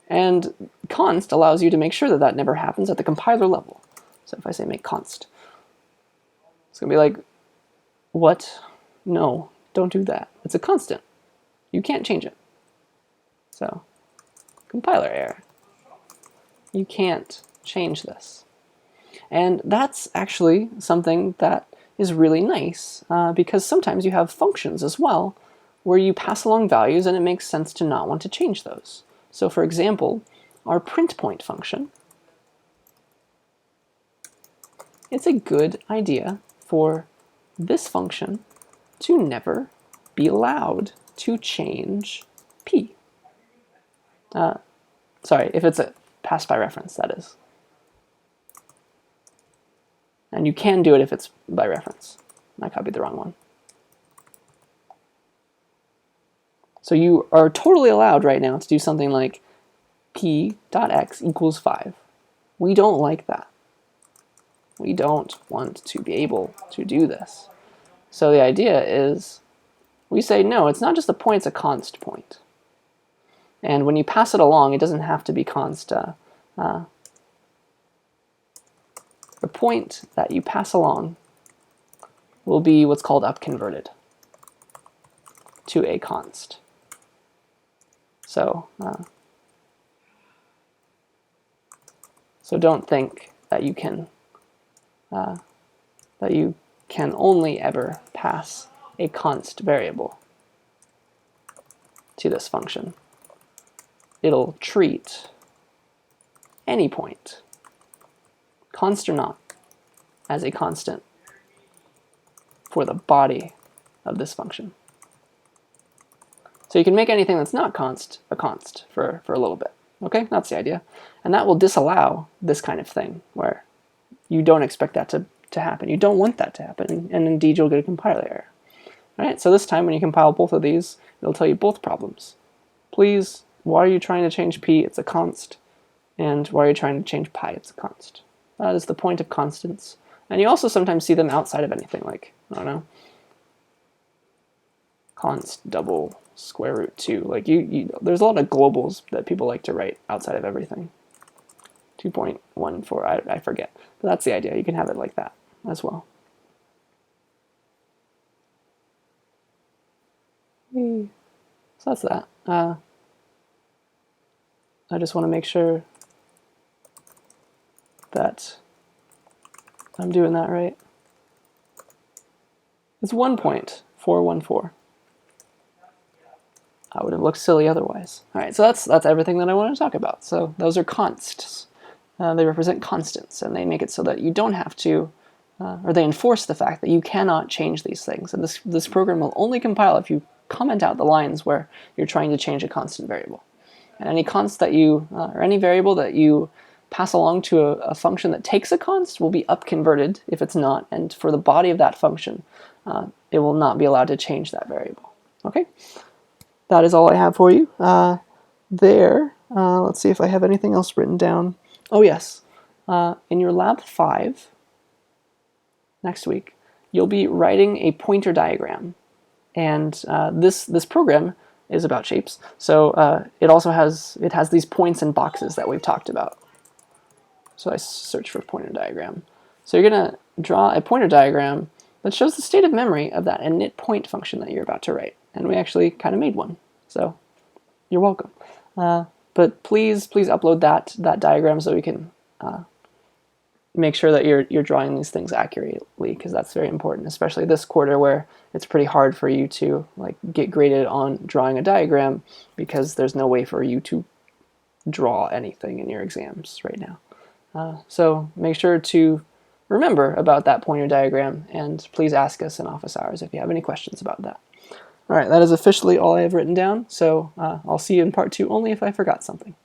And const allows you to make sure that that never happens at the compiler level. So if I say make const, it's going to be like, what? No, don't do that. It's a constant. You can't change it. So, compiler error. You can't change this. And that's actually something that is really nice because sometimes you have functions as well where you pass along values and it makes sense to not want to change those. So for example, our print point function, it's a good idea for this function to never be allowed to change p. Sorry, if it's a pass by reference, that is. And you can do it if it's by reference. I copied the wrong one. So you are totally allowed right now to do something like p.x equals 5. We don't like that. We don't want to be able to do this. So the idea is we say, no, it's not just a point, it's a const point. And when you pass it along, it doesn't have to be const. The point that you pass along will be what's called upconverted to a const. So don't think that you can only ever pass a const variable to this function. It'll treat any point, const or not, as a constant for the body of this function. So you can make anything that's not const a const for a little bit. Okay, that's the idea. And that will disallow this kind of thing where you don't expect that to happen. You don't want that to happen, and indeed you'll get a compiler error. All right, so this time when you compile both of these, it'll tell you both problems. Please, why are you trying to change p? It's a const. And why are you trying to change pi? It's a const. That is the point of constants. And you also sometimes see them outside of anything, like, I don't know, const double square root 2. Like there's a lot of globals that people like to write outside of everything. 2.14, I forget. But that's the idea. You can have it like that as well. So that's that. I just want to make sure that I'm doing that right. It's 1.414. I would have looked silly otherwise. All right, so that's everything that I want to talk about. So those are consts. They represent constants, and they make it so that you don't have to, or they enforce the fact that you cannot change these things. And this program will only compile if you comment out the lines where you're trying to change a constant variable. And any const that you, or any variable that you pass along to a function that takes a const will be upconverted if it's not, and for the body of that function, it will not be allowed to change that variable. Okay? That is all I have for you. Let's see if I have anything else written down. Oh yes, in your lab 5 next week, you'll be writing a pointer diagram, and this program is about shapes. So it also has these points and boxes that we've talked about. So I search for pointer diagram. So you're gonna draw a pointer diagram that shows the state of memory of that init point function that you're about to write. And we actually kind of made one, so you're welcome. But please upload that diagram so we can make sure that you're drawing these things accurately, because that's very important, especially this quarter where it's pretty hard for you to get graded on drawing a diagram because there's no way for you to draw anything in your exams right now. So make sure to remember about that pointer diagram, and please ask us in office hours if you have any questions about that. All right, that is officially all I have written down, so I'll see you in part 2 only if I forgot something.